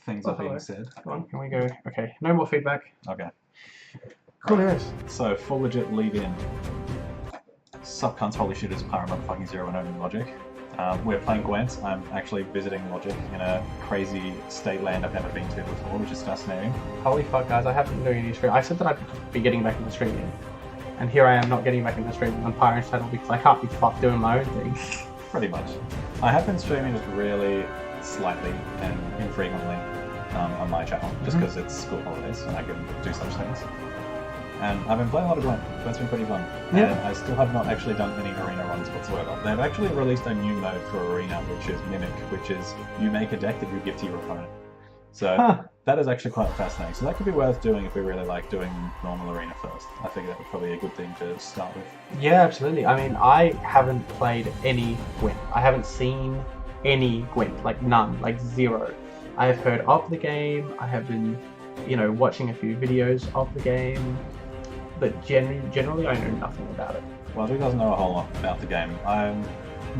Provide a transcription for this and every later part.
things are being said. Come on, can we go? Okay, no more feedback. Okay. Cool, yes. So, full legit lead in. Sup cunts, holy shit, is Pyro motherfucking 0 and OnlyLogic. We're playing Gwent. I'm actually visiting Logic in a crazy state land I've never been to before, which is fascinating. Holy fuck, guys, I haven't been doing any stream. I said that I'd be getting back in the streaming. And here I am not getting back in the streaming on Pyro's channel because I can't be fucked doing my own thing. Pretty much. I have been streaming just really slightly and infrequently on my channel, just because it's school holidays and I can do such things. And I've been playing a lot of Gwent. Gwent's been pretty fun. Yeah. And I still have not actually done any arena runs whatsoever. They've actually released a new mode for arena, which is Mimic, which is you make a deck that you give to your opponent. So that is actually quite fascinating. So that could be worth doing if we really like doing normal arena first. I figure that would probably be a good thing to start with. Yeah, absolutely. I mean, I haven't played any Gwent. I haven't seen any Gwent, like none, like zero. I have heard of the game. I have been, watching a few videos of the game. But generally, I know nothing about it. Well, who doesn't know a whole lot about the game? I'm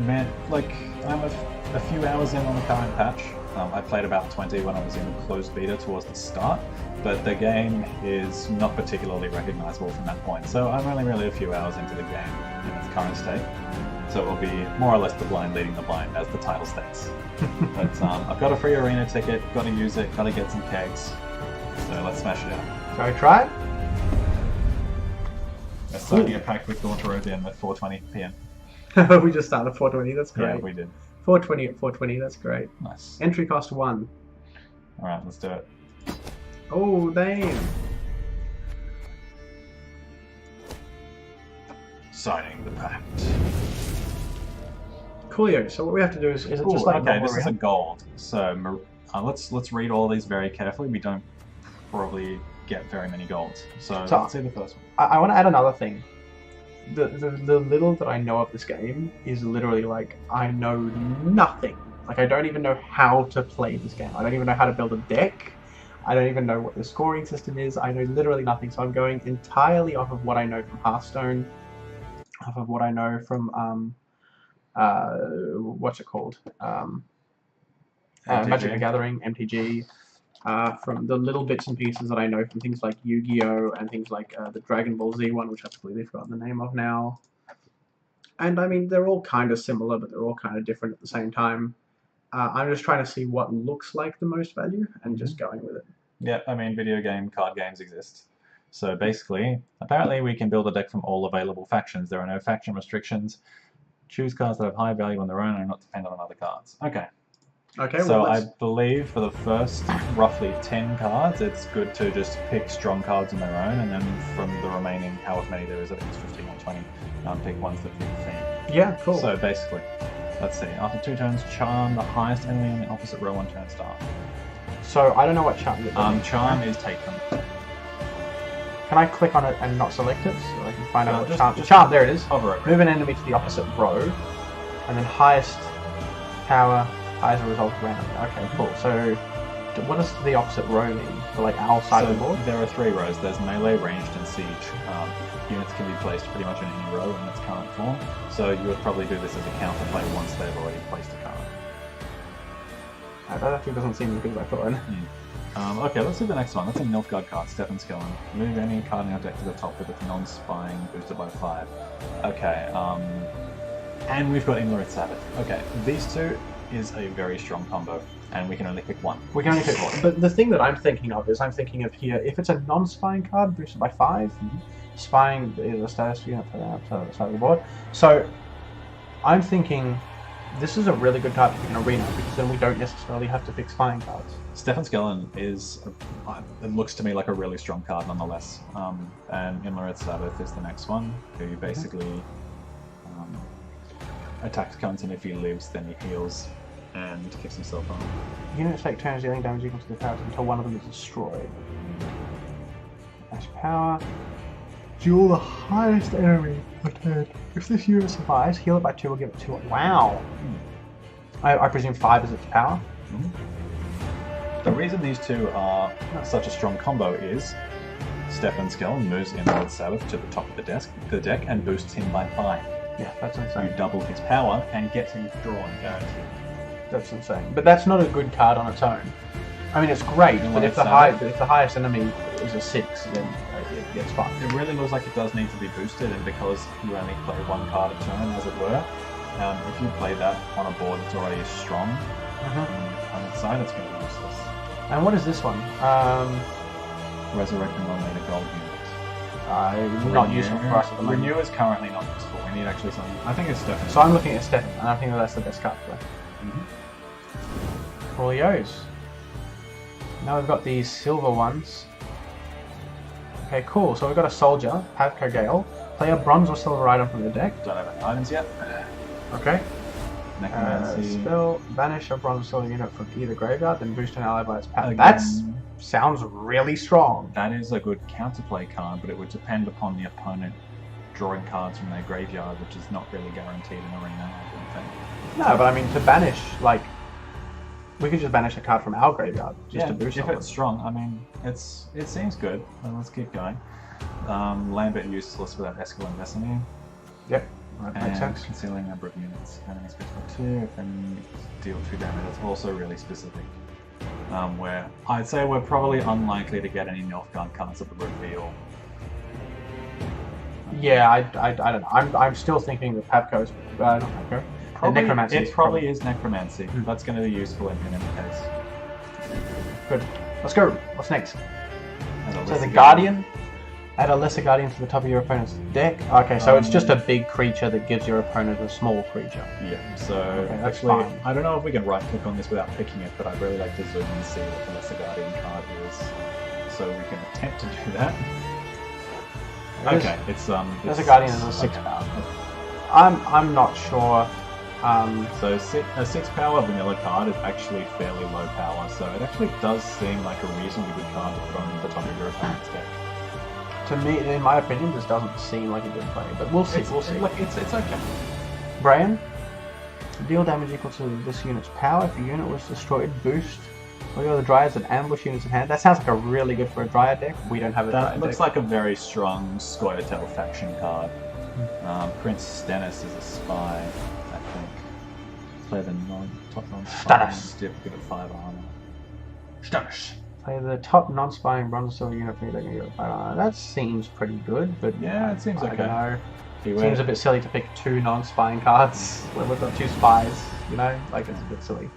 a few hours in on the current patch. I played about 20 when I was in closed beta towards the start, but the game is not particularly recognizable from that point. So I'm only really a few hours into the game in its current state. So it will be more or less the blind leading the blind, as the title states. But I've got a free arena ticket, got to use it, got to get some kegs. So let's smash it out. Shall we try it? We're starting a pact with Dawn to Rodian at 4:20 PM. We just started at 4:20, that's great. Yeah, we did. 4:20 at 4:20, that's great. Nice. Entry cost 1. Alright, let's do it. Oh, damn. Signing the pact. Coolio. So what we have to do is it Ooh, just like okay, this is a gold. So let's read all these very carefully. We don't probably get very many golds. So let's see the first one. I want to add another thing. The little that I know of this game is literally like I know nothing. Like I don't even know how to play this game. I don't even know how to build a deck. I don't even know what the scoring system is. I know literally nothing. So I'm going entirely off of what I know from Hearthstone, off of what I know from what's it called? Magic the Gathering, MTG. From the little bits and pieces that I know from things like Yu-Gi-Oh! And things like the Dragon Ball Z one, which I've completely forgotten the name of now. And I mean, they're all kind of similar, but they're all kind of different at the same time. I'm just trying to see what looks like the most value and just going with it. Yeah, I mean, video game card games exist. So basically, apparently we can build a deck from all available factions. There are no faction restrictions. Choose cards that have high value on their own and are not dependent on other cards. Okay. Okay, so well, I believe for the first roughly 10 cards, it's good to just pick strong cards on their own, and then from the remaining, however many there is, I think it's 15 or 20, pick ones that fit the theme. Yeah, cool. So basically, let's see. After 2 turns, charm the highest enemy in the opposite row on turn start. So I don't know what charm is. Charm is take them. Can I click on it and not select it so I can find out what just- charm? just Charm, there it is. Hover over. Move an enemy to the opposite row, and then highest power as a result of random. Okay, cool. So what does the opposite row mean for like our side of the board? There are 3 rows. There's melee, ranged, and siege. Units can be placed pretty much in any row in its current form. So you would probably do this as a counterplay once they've already placed a card. That actually doesn't seem as good as I thought. Okay, let's do the next one. That's a Nilfgaard card, Stefan Skillen. Move any card in your deck to the top with its non-spying boosted by 5. Okay, and we've got Imlerith Sabbath. Okay, these two is a very strong combo, and we can only pick one. We can only pick one. But the thing that I'm thinking of is I'm thinking of here, if it's a non-spying card boosted by 5, spying is a status unit for the side of the board. So I'm thinking this is a really good card to pick in Arena, because then we don't necessarily have to pick spying cards. Stefan Skellen is, it looks to me like a really strong card nonetheless. And Imlerith Sabbath is the next one, who basically attacks cunts, and if he lives, then he heals and kicks himself on. Units take turns dealing damage equal to the cards until one of them is destroyed. Dash power. Duel the highest enemy per turn. If this unit survives, heal it by 2 or give it 2. Wow! I presume 5 is its power? The reason these two are such a strong combo is Stefan Skellen moves Imlerith Sabbath to the top of the deck and boosts him by 5. Yeah, that's You insane. double his power and get him drawn, guaranteed. That's insane. But that's not a good card on its own. I mean, it's great, You but want if it the highest enemy is a 6, then it's fine. It really looks like it does need to be boosted, and because you only play one card a turn, as it were, if you play that on a board that's already strong, on its side, it's going to be useless. And what is this one? Resurrecting one made a gold unit. Not useful for us at the moment. Renew is currently not useful. We need actually something. I think it's Stefan. So I'm looking at Stefan, and I think that's the best card to play. Coolios. Now we've got these silver ones. Okay, cool. So we've got a soldier, Pavko Gale. Play a bronze or silver item from the deck. Don't have any items yet. Okay. Necromancy. Spell, banish a bronze or silver unit from either graveyard, then boost an ally by its power. Again, That sounds really strong. That is a good counterplay card, but it would depend upon the opponent drawing cards from their graveyard, which is not really guaranteed in Arena, I don't think. No, but I mean, to banish, like, we could just banish a card from our graveyard just to boost if someone. it's strong. I mean, it seems good. Well, let's keep going. Lambert useless without Escalon Destiny. Yep, that makes sense. Concealing number of units. Enemy speeds by 2, and deal 2 damage. It's also really specific. Where I'd say we're probably unlikely to get any Nilfgaard cards at the reveal. Yeah, I don't know. I'm still thinking that Pavko's not Pavko. Necromancy. It probably is Necromancy. That's going to be useful in any case. Good. Let's go. What's next? So So the Guardian. Add a lesser Guardian to the top of your opponent's deck. Okay, so it's just a big creature that gives your opponent a small creature. Yeah, so that's actually, fine. I don't know if we can right click on this without picking it, but I'd really like to zoom and see what the lesser Guardian card is, so we can attempt to do that. Okay, it's Lesser Guardian is a 6 power. I'm not sure. So a 6 power vanilla card is actually fairly low power, so it actually does seem like a reasonably good card to put on the top of your opponent's deck. To me, in my opinion, this doesn't seem like a good play, but we'll see. We'll see. Like it's okay. Brian, deal damage equal to this unit's power. If the unit was destroyed, boost. Look at the Dryads and ambush units in hand. That sounds like a really good for a Dryad deck. We don't have a Dryad That looks deck. like a very strong Scoia'tael faction card. Prince Stennis is a spy, I think. Play the top non-spy. Stennis. Give it 5 armor. Stennis. Play the top non-spying bronze or silver unit from your deck. That seems pretty good, but Yeah, it seems I okay. don't know. He Seems a bit silly to pick 2 non-spying cards when we've got 2 spies. You know, like it's a bit silly.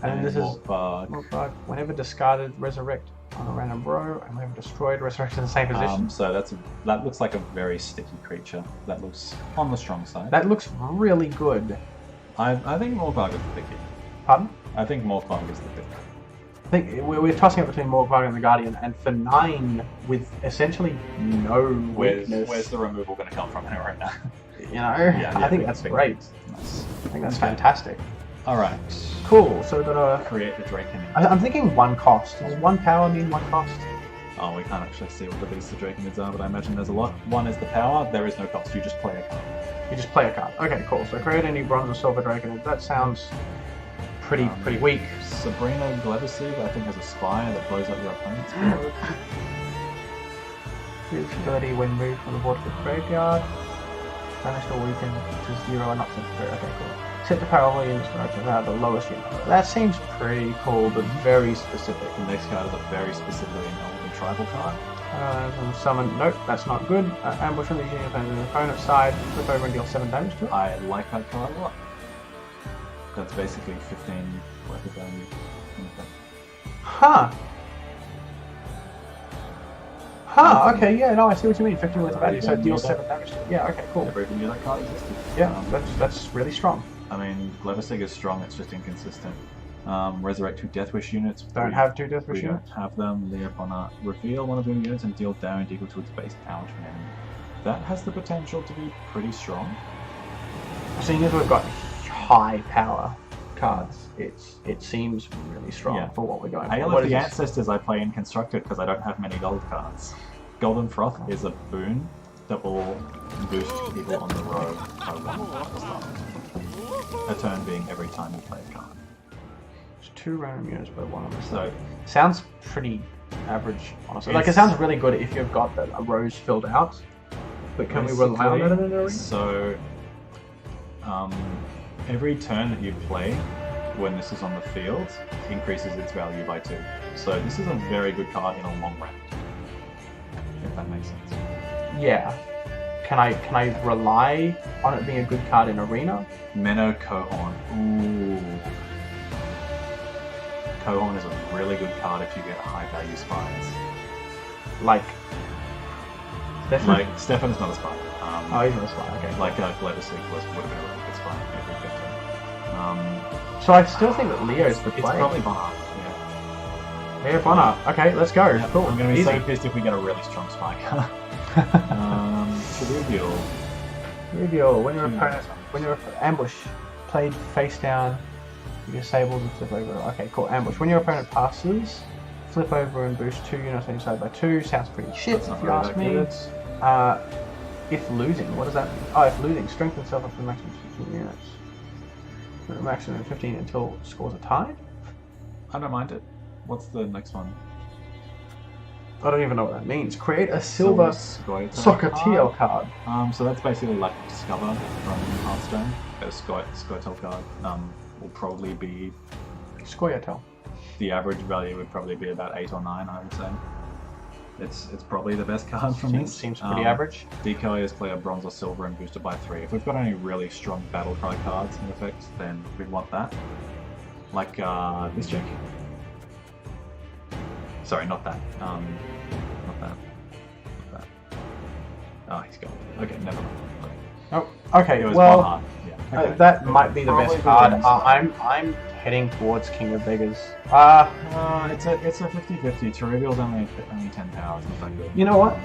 And this is Morkbug. whenever discarded, resurrect on a random row, and whenever destroyed, resurrect in the same position. So that looks like a very sticky creature. That looks on the strong side. That looks really good. I think Morkbug is the picky. Pardon? I think Morkbug is the pick. I think we're tossing it between Morkbug and the Guardian, and for 9 with essentially no weakness. Where's the removal going to come from right now? You know, I think that's great. Nice. I think that's fantastic. All right. Cool. So we've got a. Create the Draken. I'm thinking 1 cost. Does 1 power mean 1 cost? Oh, we can't actually see what the beasts of Draconids are, but I imagine there's a lot. 1 is the power. There is no cost. You just play a card. You just play a card. Okay, cool. So create any bronze or silver Draconid. That sounds pretty weak. Sabrina Gleverseed, I think, has a spire that blows up your opponent's board. Use ability when moved from the board to the graveyard. Banished or weakened to 0 and not set to 3. Okay, cool. Set the power of all units from the lowest unit. That seems pretty cool, but very specific. The next card is a very specifically involved tribal card. And summon. Nope, that's not good. Ambush on the unit on the opponent's side. Flip over and deal 7 damage to it. I like that card a lot. That's basically 15 worth of value. Huh. Okay, yeah, no, I see what you mean. 15 worth of value, so it deals 7 damage to it. Yeah, okay, cool. Never even knew that card existed. Yeah, that's really strong. I mean, Gleversig is strong, it's just inconsistent. Resurrect 2 Deathwish units. Don't have 2 Deathwish We units? don't have them. Leopona. Reveal one of your units and deal damage equal to its base power to an enemy. That has the potential to be pretty strong. Seeing as we've got high power cards, it seems really strong for what we're going for. Hail What of is the this? Ancestors I play in Constructed because I don't have many gold cards. Golden Froth is a boon that will boost people on the road by 1 at the start. A turn being every time you play a card. It's 2 random units per 1 on the So, sounds pretty average, honestly. Like, it sounds really good if you've got a rows filled out, but can we rely on that in an arena? So, every turn that you play, when this is on the field, increases its value by 2. So this is a very good card in a long round. If that makes sense. Yeah. Can I rely on it being a good card in Arena? Menno Cohorn. Ooh. Cohorn is a really good card if you get high value spies. Like Stefan? Like Stefan is not a spy. Oh, he's not a spy. Okay. Like Glevisig would have been a really good spy every 15. So I still think that Leo's the play. It's probably Bonner. Yeah. Leo Bonner. Okay, let's go. Yeah, Cool. I'm going to be Easy. so pissed if we get a really strong spy card. Trivial. Reveal. When your opponent, ambush, played face down, you disable and flip over. Okay, cool. Ambush. When your opponent passes, flip over and boost 2 units on your side by 2. Sounds pretty shit if you ask me. If losing, what does that mean? Oh, if losing, strengthen itself up to the maximum 15 units. Maximum 15 until scores are tied? I don't mind it. What's the next one? I don't even know what that means. Create a silver Soccertiel card. So that's basically like Discover from Hearthstone. A Scoia'tael card will probably be... Scoia'tael. The average value would probably be about 8 or 9, I would say. It's probably the best card from this. Seems pretty average. Decoy is play a bronze or silver and boosted by 3. If we've got any really strong battle cry cards in effect, then we'd want that. Like this chick. Sorry, not that. Not that. Not that. Oh, he's gone. Okay, never mind. Oh, okay. It was Well, one hard. Yeah. Okay. that might be the Probably best the card. best. I'm heading towards King of Beggars. It's a 50-50. Trivial's only 10 power. It's not that good. You know what?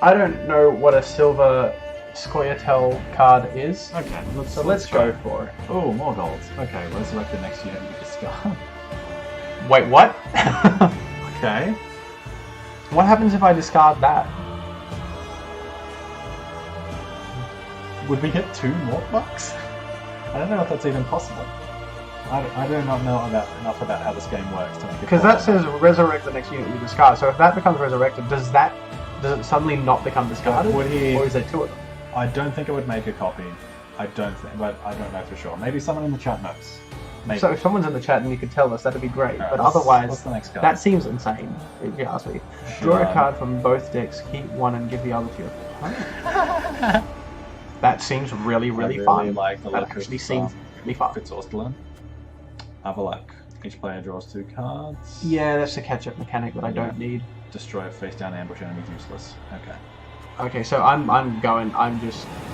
I don't know what a silver Scoia'tael card is. Okay, Let's go for it. Oh, more gold. Okay, resurrect the next unit you discard. Wait, what? Okay. What happens if I discard that? Would we get 2 more bucks? I don't know if that's even possible. I do not know enough about how this game works to make it. Because that says resurrect the next unit you discard. So if that becomes resurrected, does it suddenly not become discarded? Would he? Or is there 2 of them? I don't think it would make a copy. I don't think, but I don't know for sure. Maybe someone in the chat knows. Maybe. So if someone's in the chat and you could tell us, that'd be great. Alright, But what's otherwise, the next card? that seems insane, if you ask me. Draw a card from both decks, keep one and give the other to your opponent. That seems really, really fun. Like the That look actually of, seems really fun. Fitzorstelen. Avalak. Each player draws 2 cards. Yeah, that's a catch-up mechanic that I don't need. Destroy a face-down ambush enemy useless. Okay. Okay, so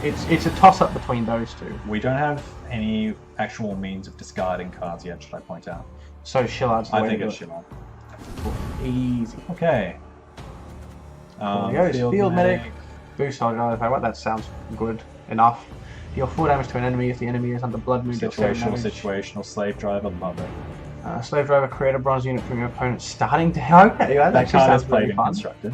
it's a toss-up between those 2. We don't have any actual means of discarding cards yet, should I point out? So Shillard's the I way think to do it's it. Shillard. Easy. Okay. Field medic. Boost on another power. That sounds good enough. Deal 4 damage to an enemy if the enemy is under blood moon. Situational slave driver, love it. Slave driver, create a bronze unit from your opponent starting to... Okay, that That actually card sounds is played really and fun. constructed.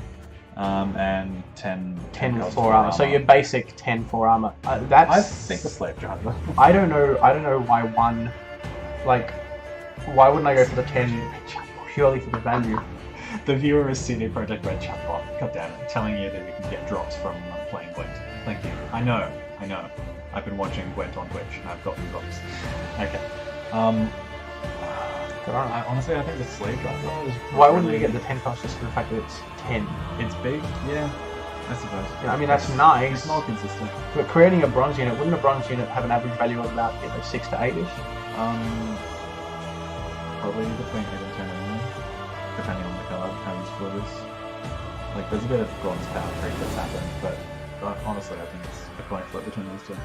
And 10 10 4 armor. So your basic 10 4 armor. That's... I think the slave driver. I don't know why one... Like, why wouldn't I go for the 10 purely for the value? The viewer is CD Projekt Red chatbot. God damn it. Telling you that you can get drops from playing Gwent. Thank you. I know. I've been watching Gwent on Twitch and I've gotten drops. Okay. Honestly, I think the slave driver is... Why wouldn't we get the 10 cost just for the fact that it's 10? It's big, yeah. I suppose. Yeah, I mean, that's nice. It's more consistent. But creating a bronze unit, wouldn't a bronze unit have an average value of about 6 to 8ish? Probably between 8 and 10 anyway. Depending on the card, how useful it is. Like, there's a bit of bronze power creep that's happened, but honestly, I think it's a coin flip between those 2.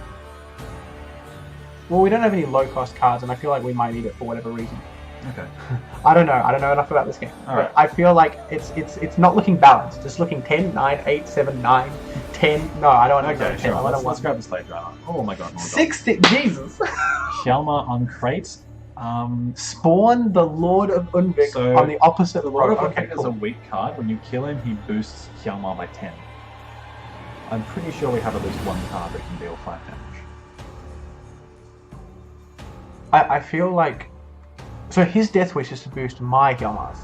Well, we don't have any low cost cards, and I feel like we might need it for whatever reason. Okay. I don't know enough about this game. Alright. I feel like it's not looking balanced. It's looking 10, 9, 8, 7, 9, 10. No, I don't want to Okay, go 10. sure. I don't Let's grab the slave driver. Oh my god, more 60. Jesus. Hjalmar on crate. Spawn the Lord of Unvik So, on the opposite The Lord of road. Okay, Unvik is a weak card. When you kill him, he boosts Hjalmar by 10. I'm pretty sure we have at least one card that can deal 5 damage. I feel like... So his Death Wish is to boost my Hjalmar's.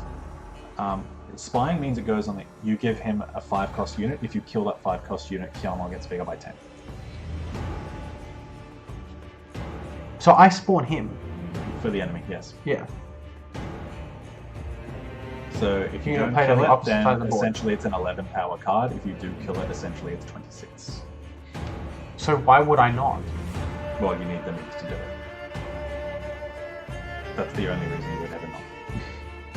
Spying means it goes on the... You give him a 5 cost unit. If you kill that 5 cost unit, Hjalmar gets bigger by 10. So I spawn him. For the enemy, yes. Yeah. So if you You don't play it on kill the it, opposite side of then the board. essentially it's an 11 power card. If you do kill it, essentially it's 26. So why would I not? Well, you need the means to do it. That's the only reason you would ever not.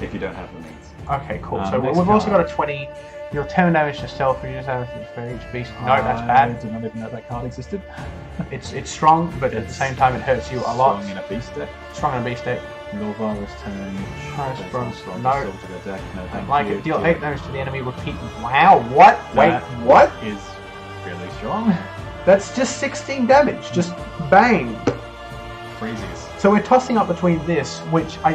If you don't have the means. Okay, cool. So next we've also card. got a 20. You'll 10 damage to stealth, reduce damage for each beast. No, that's I bad. did not even know that card existed. It's strong, but at the It's same time it hurts you a lot. Strong in a beast deck. Strong on a beast deck. Milvar's turn. Nice, Plays bronze. strong No. assault to the deck. No, thank Like you. it. Deal 8 damage to the enemy. Repeat. Wow. What? Wait. That What? is really strong. That's just 16 damage. Just bang. Freezes. So we're tossing up between this, which I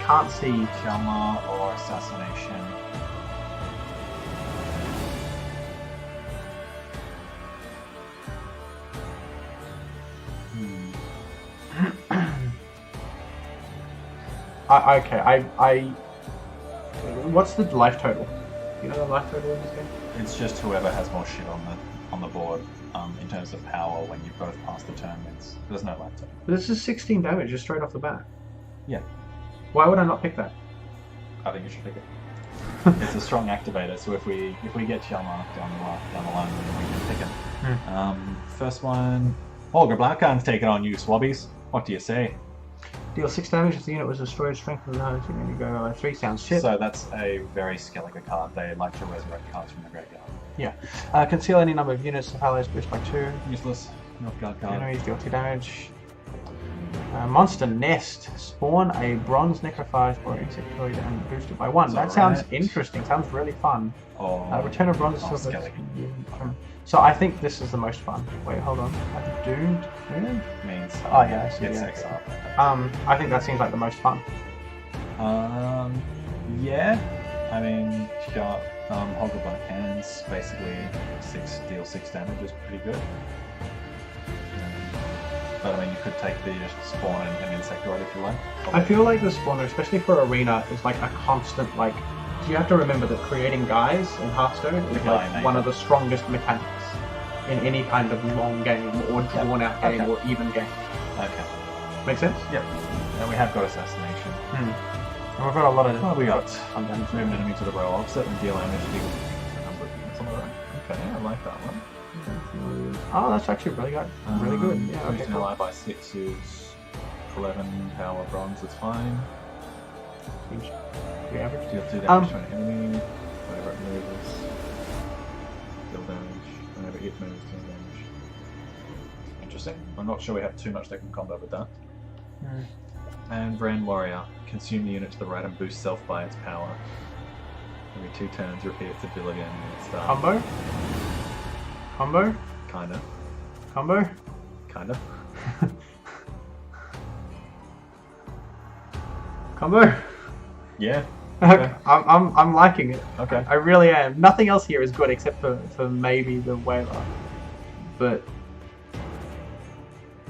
can't see. Shalma or assassination. What's the life total? You know the life total in this game? It's just whoever has more shit on the board in terms of power when you both pass the turn wins. There's no life total. This is 16 damage just straight off the bat. Yeah. Why would I not pick that? I think you should pick it. It's a strong activator, so if we get Shalma down the line, then we can pick it. First one, Holger Blackhand's taking on you, Swabbies. What do you say? Deal 6 damage if the unit was destroyed, strength of the nose, and then you go 3 sounds shit. So that's a very Skellige card. They like to resurrect cards from the graveyard. Yeah. Conceal any number of units, the allies boost by 2. Useless. Northgard card. Enemies deal 2 damage. Monster Nest. Spawn a bronze necrophage or insectoid and boost it by 1. That sounds interesting. Sounds really fun. Return a bronze silver. So I think this is the most fun. Wait, hold on. Doomed? Means Oh yeah, I see, gets yeah. exiled. I think that seems like the most fun. Yeah. I mean, got Holger Blackhand's basically deal 6 damage is pretty good. But I mean, you could take the spawn and insectoid if you like. I feel like the spawner, especially for arena, is like a constant like. You have to remember that creating guys in Hearthstone is like one of the strongest mechanics in any kind of long game or drawn out game or even game. Okay. Make sense? Yep. And we have got assassination. And we've got a lot of. We got damage. move an enemy to the row offset and deal damage to a number of units on the row. Okay, I like that one. Oh, that's actually really good. Really good. Yeah. Okay. Boosting ally by 6 is 11 power bronze. It's fine. Seems pretty average. Deal 2 damage to an enemy. Whenever it moves, deal damage. Whenever it moves, deal damage. Interesting. I'm not sure we have too much that can combo with that. And Brand Warrior. Consume the unit to the right and boost self by its power. Every 2 turns, repeat its ability and unit start. Combo. Combo. Kinda. Combo. Kinda. Combo. Yeah. Okay. I'm liking it. Okay. I really am. Nothing else here is good except for maybe the Whaler. But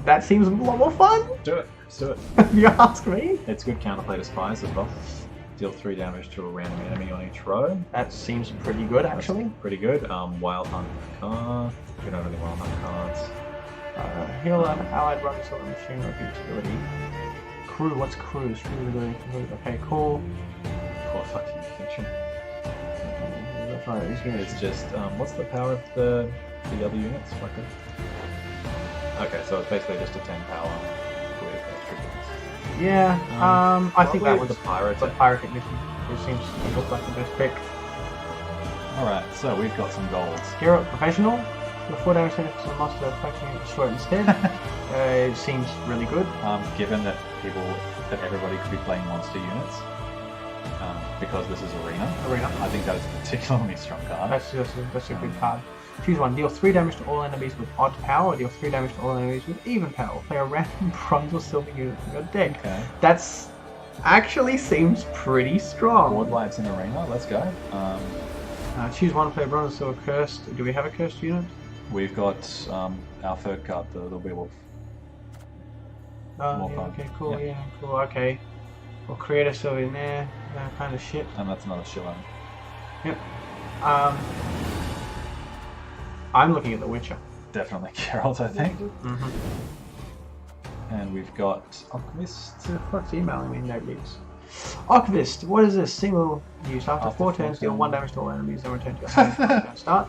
that seems a lot more fun. Do it. Let's do it. If you ask me. It's good counterplay to spies as well. Deal 3 damage to a random enemy on each row. That seems pretty good actually. That's pretty good. Wild Hunt card. We don't have any Wild Hunt cards. Heal an allied running silver machine repeat ability. Crew, what's crew? Okay, cool. Poor fucking attention. That's right, these units. It's just what's the power of the other units? Okay, so it's basically just a 10 power with extra units. Yeah, I think that was the pirate. the pirate technician. It seems to look like the best pick. Alright, so we've got some golds. Gear up professional. The 4 damage sentence to the monster attacking it, destroy it instead. It seems really good. Given that everybody could be playing monster units, because this is arena, I think that is a particularly strong card. That's a good card. Choose one. Deal 3 damage to all enemies with odd power. Deal 3 damage to all enemies with even power. Play a random bronze or silver unit from your deck. Okay. That's actually seems pretty strong. Board lights in arena. Let's go. Choose one. Play a bronze or silver cursed. Do we have a cursed unit? We've got our third card, the werewolf. Oh, More yeah, card. okay, cool, Yeah. yeah, cool, okay. We'll create a silver in there, that kind of shit. And that's another shilling. Yep. I'm looking at The Witcher. Definitely Geralt, I think. And we've got Alchemist. Who the fuck's emailing me? Nobody's. Archivist, what is this? Single use. After 4 turns, deal 1 damage to all enemies and return to your hand. Start.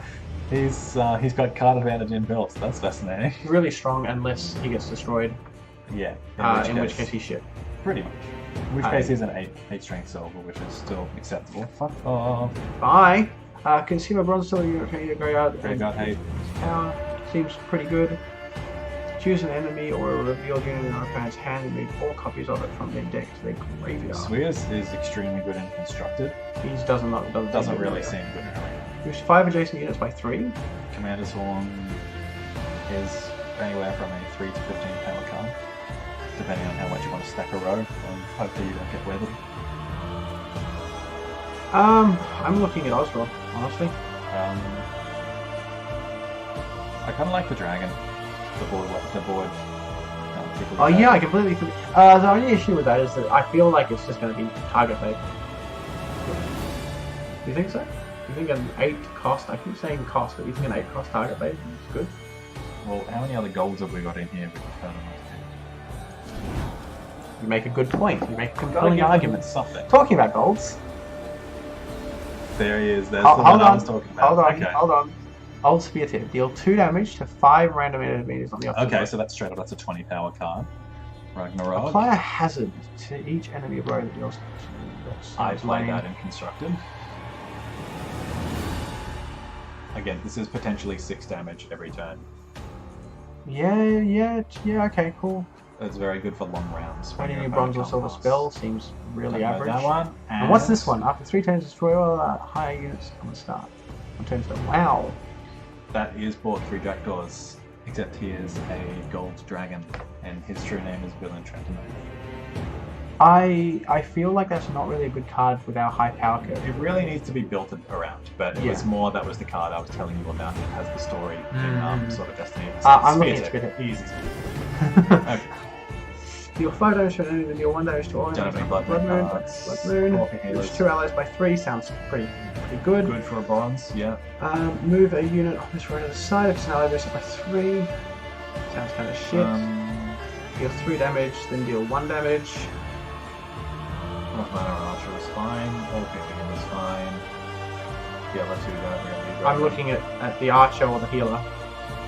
He's got card advantage in builds. That's fascinating. Really strong unless he gets destroyed. Yeah. In which case he's shit. Pretty much. In which case he's an 8 strength silver, which is still acceptable. Fuck off. Bye. Consumer bronze silver unit training to graveyard. Graveyard hate. Power seems pretty good. Choose an enemy or a revealed unit in our opponent's hand and move 4 copies of it from their deck to their graveyard. Swears is extremely good and constructed. He doesn't really seem good. Moves 5 adjacent units by 3. Commander's Horn is anywhere from a 3 to 15 power card, depending on how much you want to stack a row, and hopefully you don't get weathered. I'm looking at Osro, honestly. I kind of like the dragon. The board. Oh yeah, I completely. The only issue with that is that I feel like it's just going to be target bait. Do you think so? You think an 8 cost? I keep saying cost, but you think an 8 cost target bait is good? Well, how many other golds have we got in here? You make a good point. You make a compelling argument. Something. Talking about golds. There he is. There's the one I was talking about. Hold on. Old Spear Tip. Deal 2 damage to 5 random enemies on the opposite. Okay, so that's straight up. That's a 20 power card. Ragnarok. Apply a hazard to each enemy row that deals. I played that in constructed. Again, this is potentially 6 damage every turn. Yeah, okay, cool. It's very good for long rounds. Any new bronze or silver spell seems really average. That one. And what's this one? After 3 turns, destroy all higher units on the start. On turn 2. Wow. That is bought 3 Jackdaws, except he is a gold dragon, and his true name is Villain Trentino. I feel like that's not really a good card with our high power curve. It really needs to be built around, but it was more that was the card I was telling you about. It has the story in sort of Destiny. I'm looking at Spirit. Easy. Okay. Deal 5 damage to an enemy, then deal 1 damage to all enemies. Blood Moon. There's 2 allies by 3, sounds pretty good. Good for a bronze, yeah. Move a unit on this right to the side, if it's an ally goes up by 3. Sounds kind of shit. Deal 3 damage, then deal 1 damage. Rockman or Archer is fine, all picking is fine. The other 2 don't really. I'm looking at the Archer or the Healer.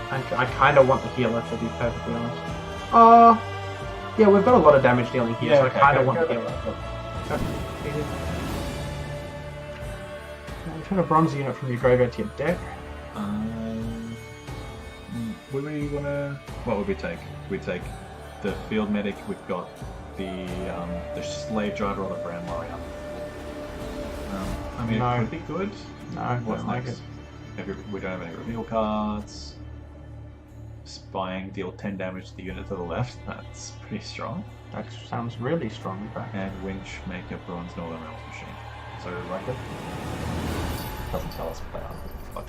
I kind of want the Healer, to be perfectly honest. Yeah, we've got a lot of damage dealing here, so I kind of want the Healer. Return a bronze unit from your graveyard to your deck. Would we want to... What would we take? We'd take the Field Medic, we've got the Slave Driver or the Brand Warrior. I mean, it could be good. No, What's don't like next? it. We don't have any reveal cards. Spying, deal 10 damage to the unit to the left. That's pretty strong. That sounds really strong, in fact. And Winch, make a Bronze Northern Realms machine. So, like it? Doesn't tell us what they are.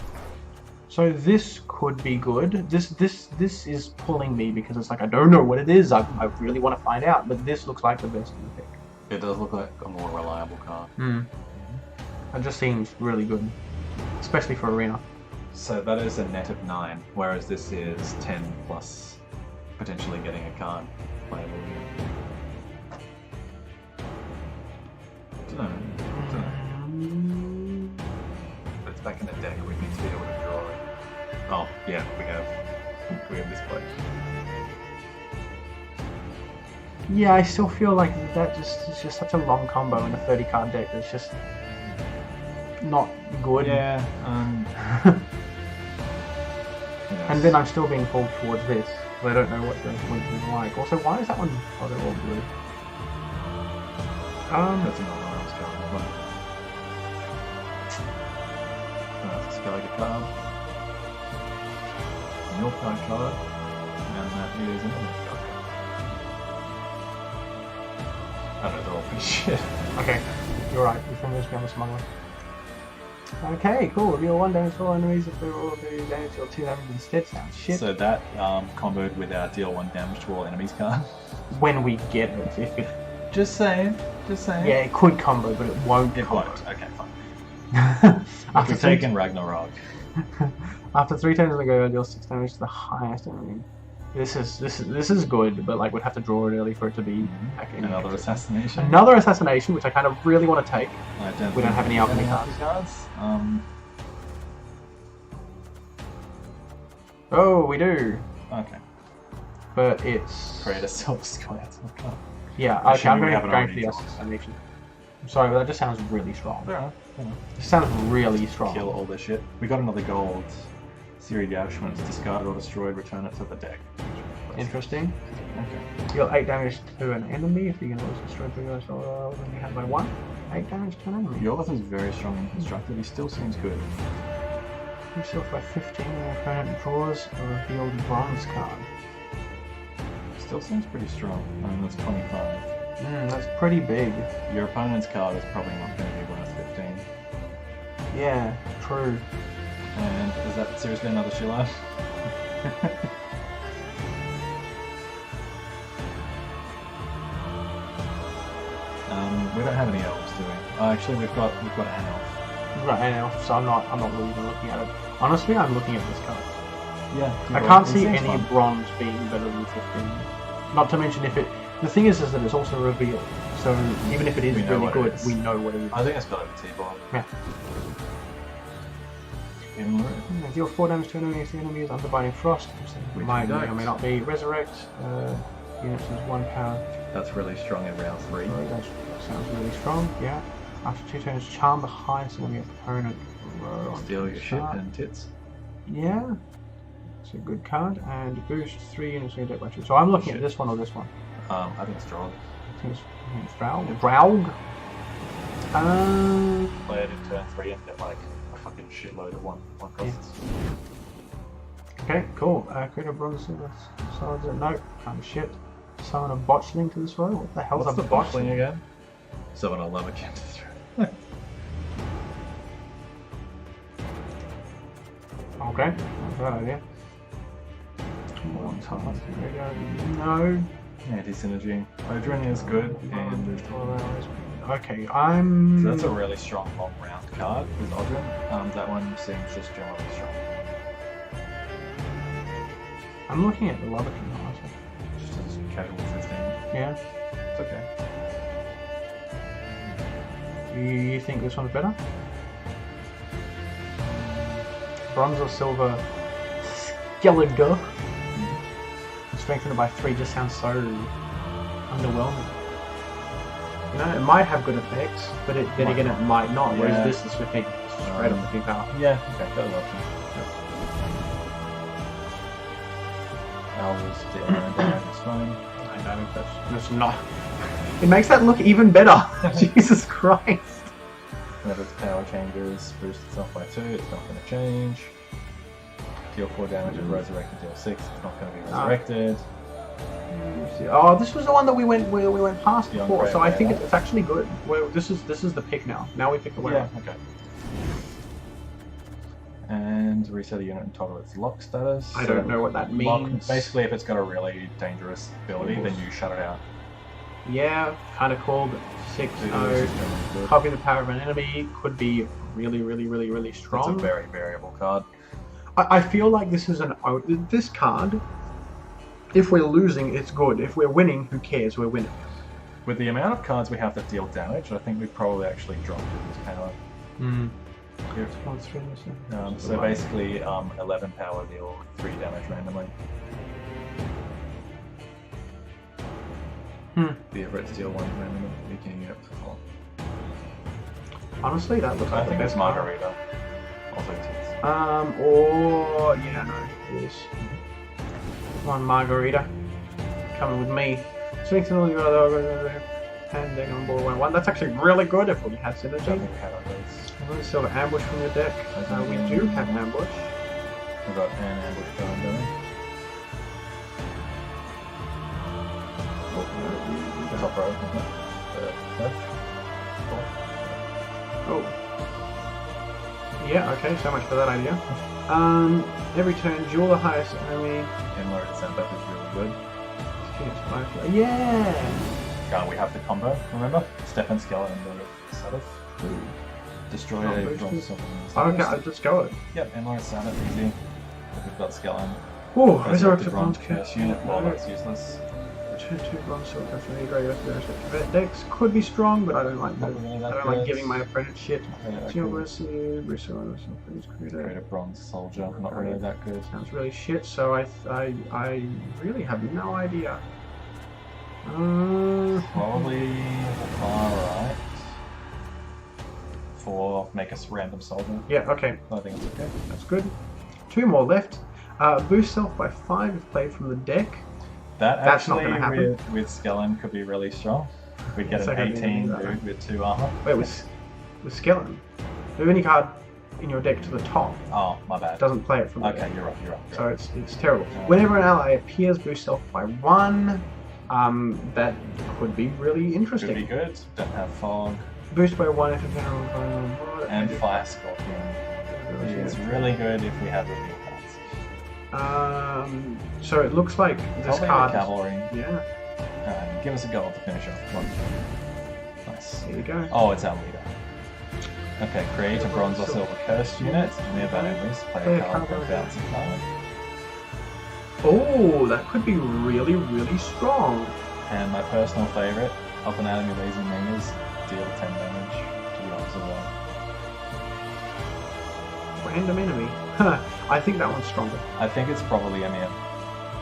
So this could be good. This is pulling me because it's like I don't know what it is. I really want to find out, but this looks like the best in the pick. It does look like a more reliable card. It just seems really good, especially for Arena. So that is a net of 9, whereas this is 10 plus potentially getting a card playable. Don't know. But it's back in the deck. We need to be able to draw it. Oh yeah, we have this play. Yeah, I still feel like that is just such a long combo in a 30 card deck. It's just not good. Yeah. And then I'm still being pulled towards this. So I don't know what the point is like. Also, why is that one? Oh, they're all blue. That's another one I was going with. That's a Skellige card. A Milk card card. And that is another card. I don't know, they're all pretty shit. Okay, you're right. You can just be on the smuggler. Okay, cool. Reveal 1 damage to all enemies if they're all do damage or 2 damage instead. Sounds shit. So that comboed with our deal 1 damage to all enemies card. When we get it, if it. Just saying. Yeah, it could combo, but it won't. It combo. won't. Okay, fine. After taking Ragnarok. After 3 turns in the go, deal 6 damage to the highest enemy. This is good, but like we'd have to draw it early for it to be Another assassination. Another assassination, which I kind of really want to take. We don't have any alchemy cards. cards. Oh, we do. Okay. But it's create a self-square. Yeah, okay, I'm going for the assassination. I'm sorry, but that just sounds really strong. Yeah. It sounds really strong. Kill all this shit. We got another gold. Series reaction when it's discarded or destroyed, return it to the deck. Interesting. Okay. Deal 8 damage to an enemy if you can also destroy 3 guys when you have by 1. 8 damage to an enemy. Yours is very strong and constructed. He still seems good. Himself by 15 when opponent draws a revealed bronze card. Still seems pretty strong. I mean, that's 25. That's pretty big. Your opponent's card is probably not going to be worth 15. Yeah, true. And is that seriously another Shilla? We don't have any elves, do we? Actually, we've got an elf. We've got an elf, so I'm not really even looking at it. Honestly, I'm looking at this card. Yeah. I can't see any bronze being better than 15. Not to mention if it. The thing is that it's also revealed. So even if it is really good, we know what it is. I think it's got a T-bar. Yeah. Deal 4 damage to an enemy if the enemy is under Binding Frost. It might or may not be. Resurrect. Units is 1 power. That's really strong in round 3. That sounds really strong, yeah. After 2 turns, charm the highest enemy opponent. Steal your shit and tits. Yeah. It's a good card. And boost 3 units in your deck by 2. So I'm looking at this one or this one. I think it's Draug. I think it's Draug. Draug? Play it in turn 3 and get like a fucking shitload of one costs. Yeah. Okay, cool. Create a bronze swords. No, kind of shit. Summon a botchling to this row? What the hell's a botchling again? Summon a lava can to this row. Okay, that's a bad idea. No. Anti-synergy. Odrin is good, and okay, so I'm. that's a really strong long round card with Odrin. That one seems just generally strong. I'm looking at the lava can. Just as casual 15. Yeah. It's okay. You think this one's better? Bronze or silver? Skeletor. Strengthened by 3 just sounds so underwhelming. You know, it might have good effects, but then again it might not. Whereas this is straight on the big power. Yeah, okay, better option. Owls, it's fine. I know, that's not. It makes that look even better. Jesus Christ. Whenever its power changes, boost itself by 2, it's not going to change. Deal 4 damage and resurrected, deal 6, it's not going to be resurrected. Oh, this was the one that we went past Beyond before, Grey, so I think it's actually good. Well, this is the pick now. Now we pick the winner. Yeah, okay. And reset a unit and toggle its lock status. I don't know what that means. Basically, if it's got a really dangerous ability, then you shut it out. Yeah, kind of cool. 6-0. Copy the power of an enemy could be really strong. It's a very variable card. I feel like this is this card. If we're losing, it's good. If we're winning, who cares? We're winning. With the amount of cards we have that deal damage, I think we've probably actually dropped this power. So basically, 11 power deal 3 damage randomly. The Everett deal 1 randomly, weakening it for 4. Honestly, that looks like I think it's Margarita. Also tits. Or yeah, no, it is. One Margarita coming with me. Strength and then on board 1-1. That's actually really good if we had synergy. Silver ambush from your deck. We do have ambush. We've got an ambush card going. Top row. Oh. Yeah, okay, so much for that idea. Every turn, duel the highest enemy. And Lord Sandbeth is really good. Yeah! We have the combo, remember? Step and Skeleton and the Sabbath. Destroy a bronze. Okay, I'll just go it. Yep, and Lord Sabbath, easy. We've got Skeleton. Oh, Resurrected Bronze Curse unit. Well, that's useless. Return 2 bronze silver cups from the Vet decks could be strong, but I don't like Not really that I don't good. like giving my opponent shit. Not really that Seal good. Mercy, Restore Create a bronze soldier. Not really that good. Sounds really shit, so I really have no idea. Probably alright. For make us random solver. Yeah, okay. I think it's okay. That's good. 2 more left. Boost self by 5 if played from the deck. That's not actually gonna happen. with Skellen could be really strong. We'd get It's an not gonna be 18 that. dude with 2 armor. Wait, with Skeleton. Move any card in your deck to the top. Oh, my bad. Doesn't play it from the Okay, deck. you're right. So it's terrible. Whenever an ally appears, boost self by 1. That could be really interesting. Could be good. Don't have fog. Boost by 1 if a And Fire Scorpion. It's really good if we have the real cards. So it looks like this Probably card. the Cavalry. Yeah, Give us a gold to finish off. Come on. Nice. there you go. Oh, it's our leader. Okay, create a bronze or silver curse unit. Nearby enemies. Play a card for a bouncing card. Oh, that could be really, really strong. And my personal favorite, up and out of your lazy minions, deal 10 damage to the opposite wall. Random enemy. Huh. I think that one's stronger. I think it's probably Emir.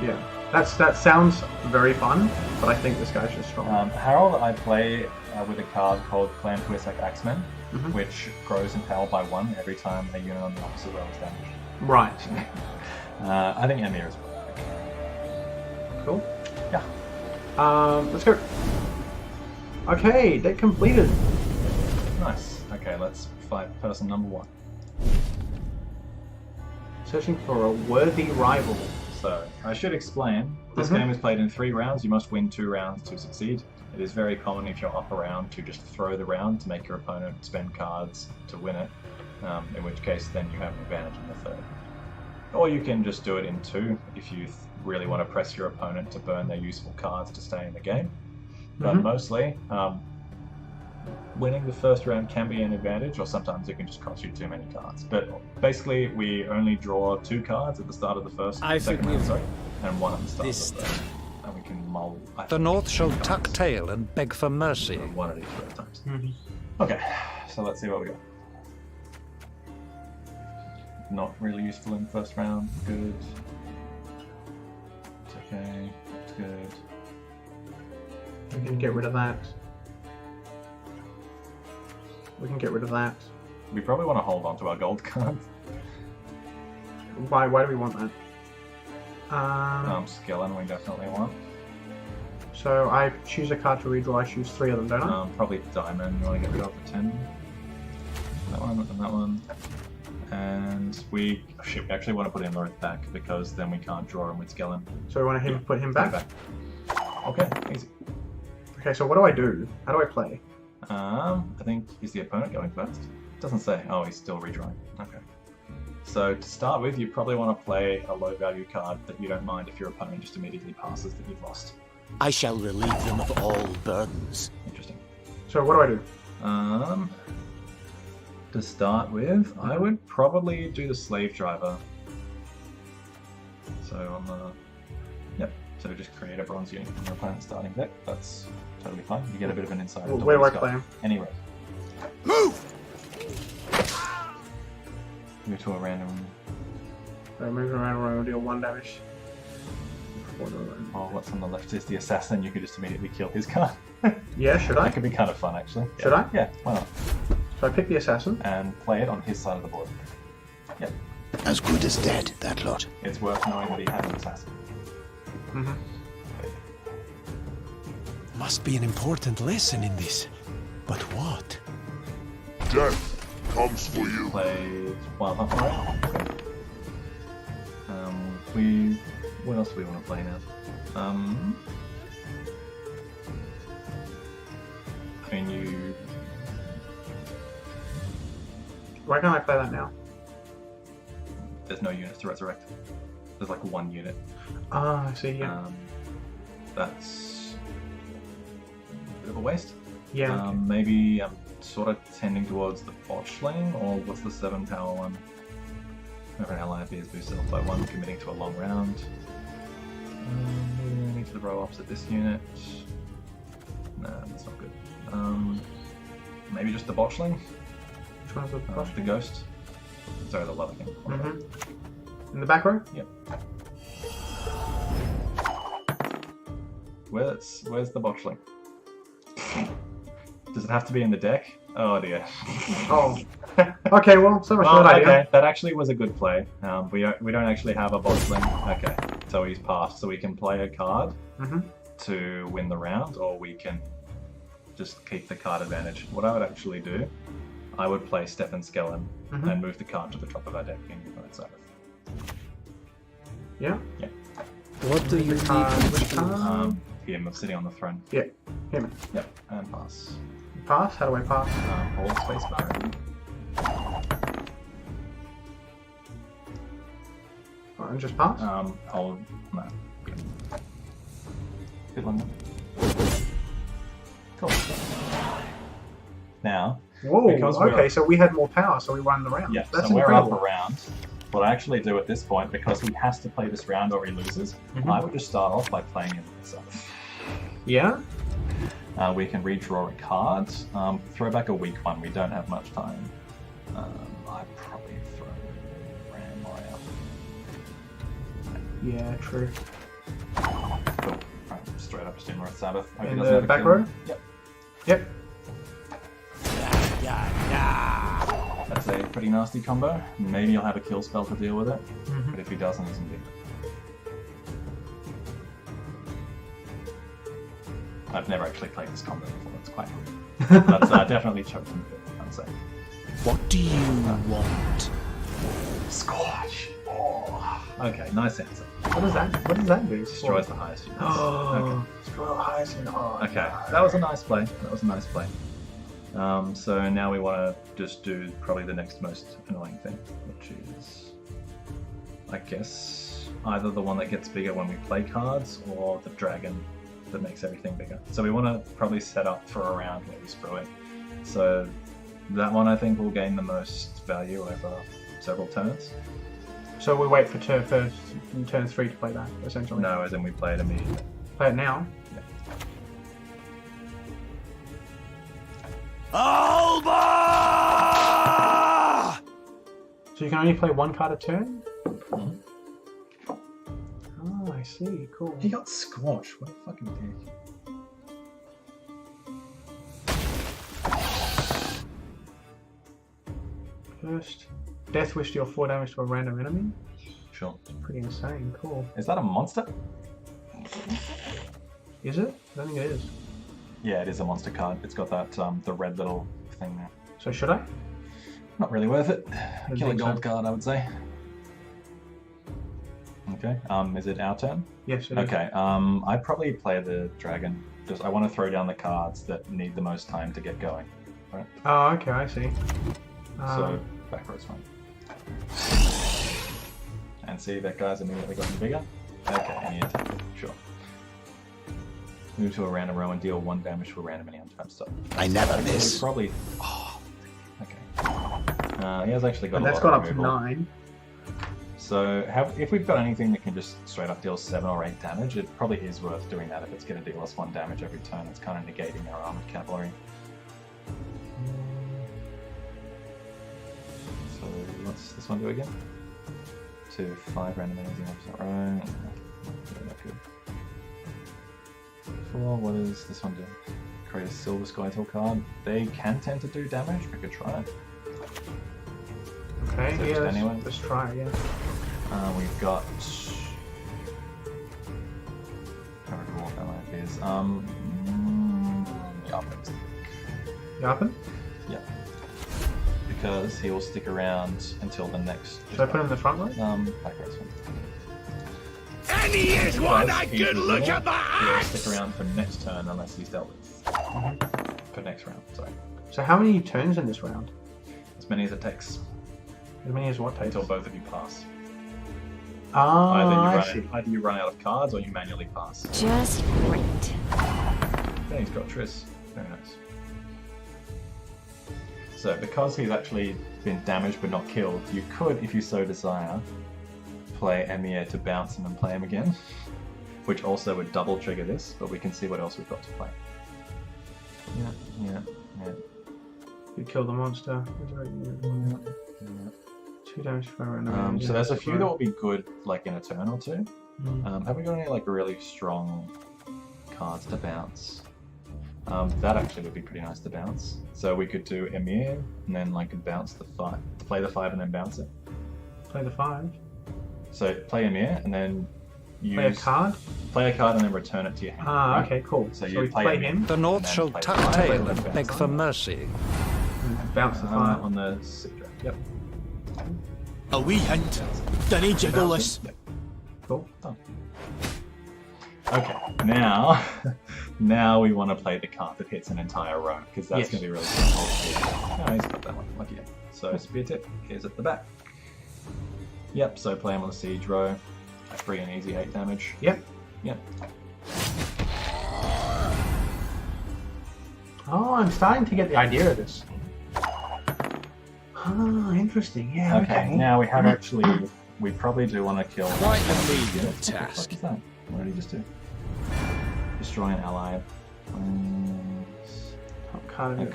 Yeah. That sounds very fun, but I think this guy's just strong. Harold, I play with a card called Clan Twisak Axeman, Mhm. which grows in power by 1 every time a unit on the opposite row is damaged. Right. I think Emir is Cool. Yeah. Let's go. Okay, deck completed. nice. Okay, let's fight person number 1. Searching for a worthy rival. So, I should explain, this game is played in 3 rounds. You must win 2 rounds to succeed. It is very common if you're up a round to just throw the round to make your opponent spend cards to win it, in which case then you have an advantage in the 3rd. Or you can just do it in 2 if you really want to press your opponent to burn their useful cards to stay in the game. But mostly, winning the 1st round can be an advantage, or sometimes it can just cost you too many cards. But basically, we only draw 2 cards at the start of the second round, sorry, and 1 at the start of the 3rd. And we can mull. The North shall tuck tail and beg for mercy. 1 at each row times. Okay, so let's see what we got. Not really useful in the 1st round. Good. It's okay. It's good. We can get rid of that. We can get rid of that. We probably want to hold on to our gold cards. Why do we want that? Skillen we definitely want. So I choose a card to redraw. I choose 3 of them, don't I? Probably Diamond. You want to get rid of the 10. That one and that one. And we actually want to put Imlerith back because then we can't draw him with Skellen. So we want to put him back? Okay, easy. Okay, so what do I do? How do I play? I think, is the opponent going first? Doesn't say. Oh, he's still redrawing. Okay. So to start with, you probably want to play a low value card that you don't mind if your opponent just immediately passes that you've lost. I shall relieve them of all burdens. Interesting. So what do I do? To start with, I would probably do the Slave Driver. So on the... Yep. So just create a bronze unit from your opponent's starting deck. That's totally fine. You get a bit of an insight. into Where do what I he's play got. him? Anywhere. Move! Go to a random... So move around, deal 1 damage. Oh, what's on the left is the assassin. You could just immediately kill his card. Yeah, should I? That could be kind of fun, actually. Should I? Yeah, why not? So I pick the assassin. And play it on his side of the board. Yep. As good as dead, that lot. It's worth knowing that he has an assassin. Must be an important lesson in this. But what? Death comes for you. Play Wild Hunt Royale. What else do we want to play now? I mean, Why can't I play that now? there's no units to resurrect. There's like 1 unit. Ah, I see, yeah. That's a bit of a waste. Yeah. Maybe I'm sort of tending towards the botchling, or what's the 7 tower one? Whenever an ally appears, boost health by 1, committing to a long round. Moving to the row opposite this unit. Nah, that's not good. Maybe just the botchling? Which one's the brush? The ghost. Sorry, the love again. In the back row? Yep. Where's the botchling? Does it have to be in the deck? Oh dear. Oh. Okay, well, so much for that idea. Okay, that actually was a good play. We don't actually have a botchling. Okay, so he's passed. So we can play a card to win the round, or we can just keep the card advantage. What I would actually do, I would play Stefan Skellen and move the card to the top of our deck and on its side. Yeah? Yeah. What do you need? Which card? Him sitting on the throne. Yeah, him. Yep, and pass. Pass? How do I pass? Hold space bar. Oh, and just pass? Hold. No. Good one. Cool. Now. Whoa, because okay, so we had more power, so we won the round. Yeah, That's so we're incredible. up a round. What I actually do at this point, because he has to play this round or he loses, I would just start off by playing it myself. Yeah? We can redraw a card. Throw back a weak one. We don't have much time. I'd probably throw Ram Moria. Yeah, true. Cool. Right, straight up just in North Sabbath. Hope he In doesn't the have a back kill. row? Yep. Yep. That's a pretty nasty combo. Maybe he'll have a kill spell to deal with it. But if he doesn't, he's in big. I've never actually played this combo before. It's quite cool. That's definitely choked him good, I'd say. What do you want? Scorch. Oh. Okay, nice answer. What does that do? Destroys the highest units. Oh, destroy the highest unit. Oh, Okay, that was a nice play. So now we want to just do probably the next most annoying thing, which is, I guess, either the one that gets bigger when we play cards or the dragon that makes everything bigger. So we want to probably set up for a round where we screw it. So that one I think will gain the most value over several turns. So we wait for turn 3 to play that, essentially. No, as in we play it immediately. Play it now. Alba! So you can only play one card a turn? Oh, I see. Cool. He got squashed. What a fucking dick. First, Death Wish deal 4 damage to a random enemy. Sure. Pretty insane. Cool. Is that a monster? Is it? I don't think it is. Yeah, it is a monster card. It's got that the red little thing there. So should I? Not really worth it. Don't Kill a think so. gold card, I would say. Okay. Is it our turn? Yes, it is. Okay. I'd probably play the dragon. Just I want to throw down the cards that need the most time to get going. Right. Oh, okay, I see. So back row's fine. And see that guy's immediately gotten bigger. Okay, and you attack. Sure. Move to a random row and deal 1 damage to a random enemy on stop. I never He's miss. probably. Oh, okay. He has actually got and a that's lot gone of up to removal. 9. So if we've got anything that can just straight up deal 7 or 8 damage, it probably is worth doing that if it's going to deal us 1 damage every turn. It's kind of negating our armored cavalry. So what's this one do again? To 5 random enemies in the opposite row. Yeah, not good. 4, what does this one do? Create a silver skytail card. They can tend to do damage, we could try it. Okay, So yeah, just anyway? let's try, yeah. We've got. I don't recall what that life is. Yarpin. Yarpin? Yeah. Because he will stick around until the next. Should I put him in the front row? Back row. And he is one I He's can the look winner. at my He'll eyes! stick around for next turn unless he's dealt with. For next round, sorry. So how many turns in this round? As many as it takes As many as what takes? until both of you pass. Ah, Either I see. you run out of cards or you manually pass. Just great. Yeah, he's got Triss. Very nice. So because he's actually been damaged but not killed, you could, if you so desire, play Emir to bounce him and play him again, which also would double trigger this, but we can see what else we've got to play. Yeah. You kill the monster. 2 damage per round. So there's a few that will be good, like in a turn or two. Have we got any like really strong cards to bounce? That actually would be pretty nice to bounce. So we could do Emir and then like bounce the 5, play the 5 and then bounce it. Play the 5. So play Emir and then Play a card. Play a card and then return it to your hand. Ah, right? okay, cool. So we you play him. The North shall play tuck the 5, tail and and then beg bounce for it. mercy. Bounce the 5. On the secret. Yep. A wee hint. Dinny jiggle this. Yep. Cool. Done. Okay, now we want to play the card that hits an entire row, because that's going to be really difficult. No, he's got that one. Lucky him. So spear tip is at the back. Yep, so play him on the siege row. Free and easy 8 damage. Yep. Oh, I'm starting to get the idea of this. Oh, interesting. Yeah, okay. Now we have actually... We probably do want to kill... Quite a medium What the fuck task. is that? What did he just do? Destroy an ally. Top card of it.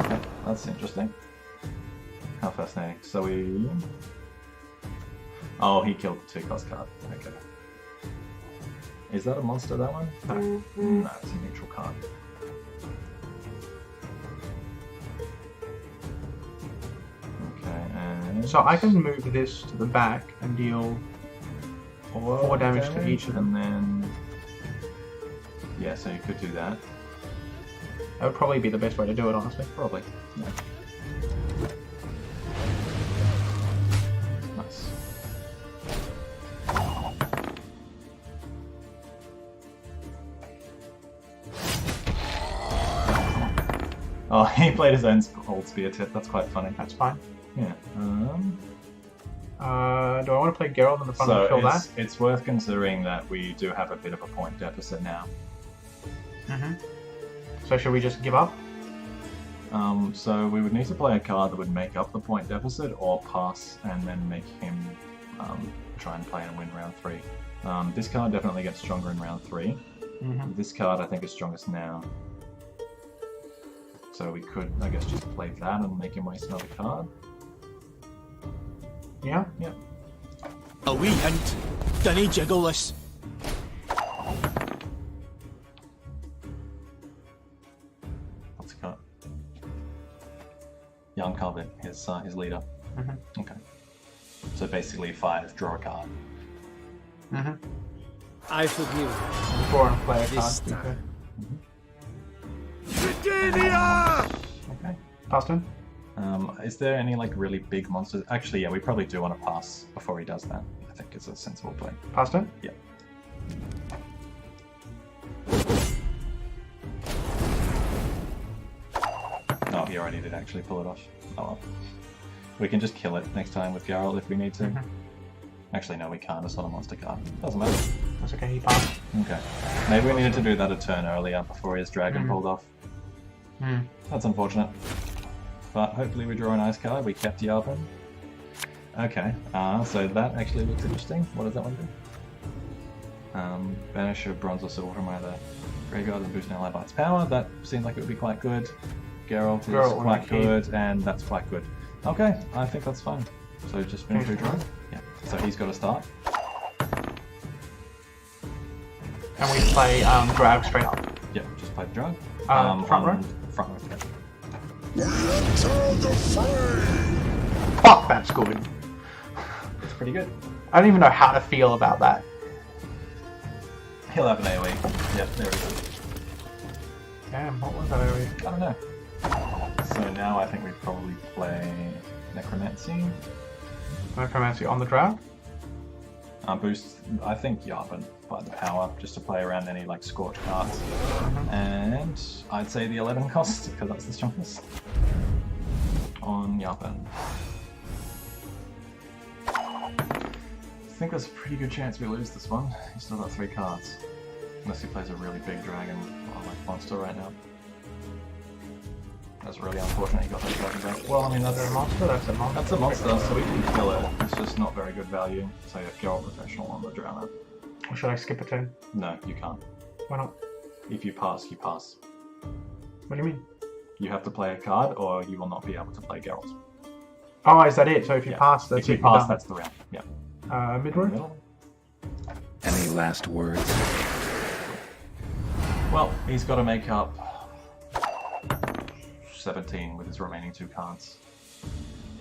Okay, that's interesting. How fascinating. So we... Oh, he killed the 2-cost card. Okay. Is that a monster, that one? No, it's a neutral card. Okay, and... So I can move this to the back and deal 4 damage to each of them. And then... Yeah, so you could do that. That would probably be the best way to do it, honestly. Probably. Yeah. Nice. Oh, he played his own old spear tip. That's quite funny. That's fine. Yeah. Do I want to play Geralt in the front and kill that? It's worth considering that we do have a bit of a point deficit now. So should we just give up? So we would need to play a card that would make up the point deficit, or pass and then make him try and play and win round 3. This card definitely gets stronger in round 3. This card I think is strongest now. So we could, I guess, just play that and make him waste another card. Yeah? Yeah. A wee hint. Dinny jiggle this. What's the card? Young Covet, his leader. Okay. So basically 5, draw a card. I forgive. Before I play a This card. time. Okay. Pass turn? Is there any like really big monsters? Actually, yeah, we probably do want to pass before he does that. I think it's a sensible play. Pass turn? Yeah. Oh, he already did actually pull it off. Oh well. We can just kill it next time with Geralt if we need to. Actually, no, we can't. It's not a monster card. Doesn't matter. That's okay, he passed. Okay. Maybe we needed to do that a turn earlier before his dragon pulled off. That's unfortunate. But hopefully we draw a nice card. We kept Yarpen. Okay. So that actually looks interesting. What does that one do? Banish a bronze or silver from either graveyard and boost an ally by its power. That seems like it would be quite good. Geralt is quite good, and that's quite good. Okay, I think that's fine. So just finish your draw. Yeah. So he's got to start. And we play drag straight up. Yep, just play the drag. Front row? Front row, yeah. Fuck, that's good. It's pretty good. I don't even know how to feel about that. He'll have an AoE. Yep, there we go. Damn, what was that area? I don't know. So now I think we probably play Necromancy. Necromancy on the drag? Boost, I think Yarpen by the power, just to play around any like Scorch cards. And I'd say the 11 cost, because that's the strongest. On Yarpen. I think there's a pretty good chance we lose this one. He's still got 3 cards. Unless he plays a really big dragon or like monster right now. That's really unfortunate he got that dragon back. Well, I mean, that's That's a monster. That's a monster. That's a monster, so we can kill it. It's just not very good value. So yeah, Geralt Professional on the Drowner. Or should I skip a turn? No, you can't. Why not? If you pass, you pass. What do you mean? You have to play a card, or you will not be able to play Geralt. Oh, is that it? So if you Yeah. pass, that's If you it. pass, that's the round. Yeah. Mid-road? Middle. Any last words? Well, he's got to make up 17 with his remaining 2 cards.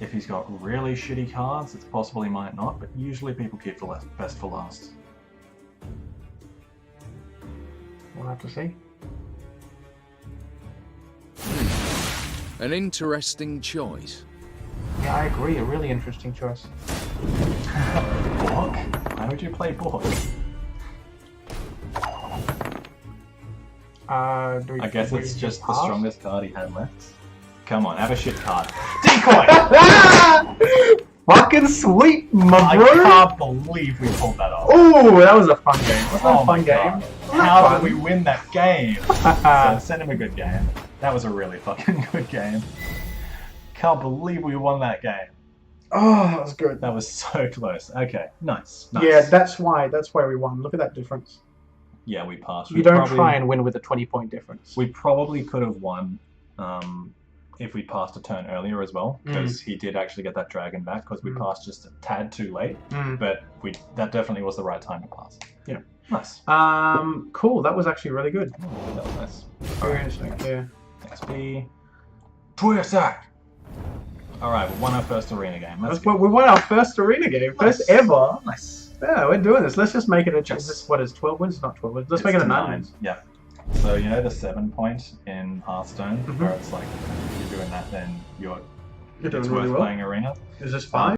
If he's got really shitty cards, it's possible he might not, but usually people keep the best for last. We'll have to see. An interesting choice. Yeah, I agree. A really interesting choice. Bork? Why would you play Bork? Do we, I guess we it's just the pass? strongest card he had left. Come on, have a shit card. Decoy! Fucking sweet, my I bro! can't believe we pulled that off. Oh, that was a fun game. Wasn't that Oh a my fun game? God. Wasn't that How fun? did we win that game? So send him a good game. That was a really fucking good game. Can't believe we won that game. Oh, that was good. That was so close. Okay, nice. Yeah, that's why we won. Look at that difference. Yeah, we passed. You don't try and win with a 20-point difference. We probably could have won if we passed a turn earlier as well, because he did actually get that dragon back, because we passed just a tad too late. But that definitely was the right time to pass. Yeah. Nice. Cool. That was actually really good. That was nice. Very interesting. Yeah. XP. Twitter. Alright, we won our first arena game. That's We won our first arena game. First Nice. ever. nice. Yeah, we're doing this. Let's just make it a... Just- This, what is 12 wins? Not 12 wins. Let's make it a 9 wins. Yeah. So you know the 7 point in Hearthstone, where it's like if you're doing that, then You're doing it's really worth well. playing arena. Is this 5?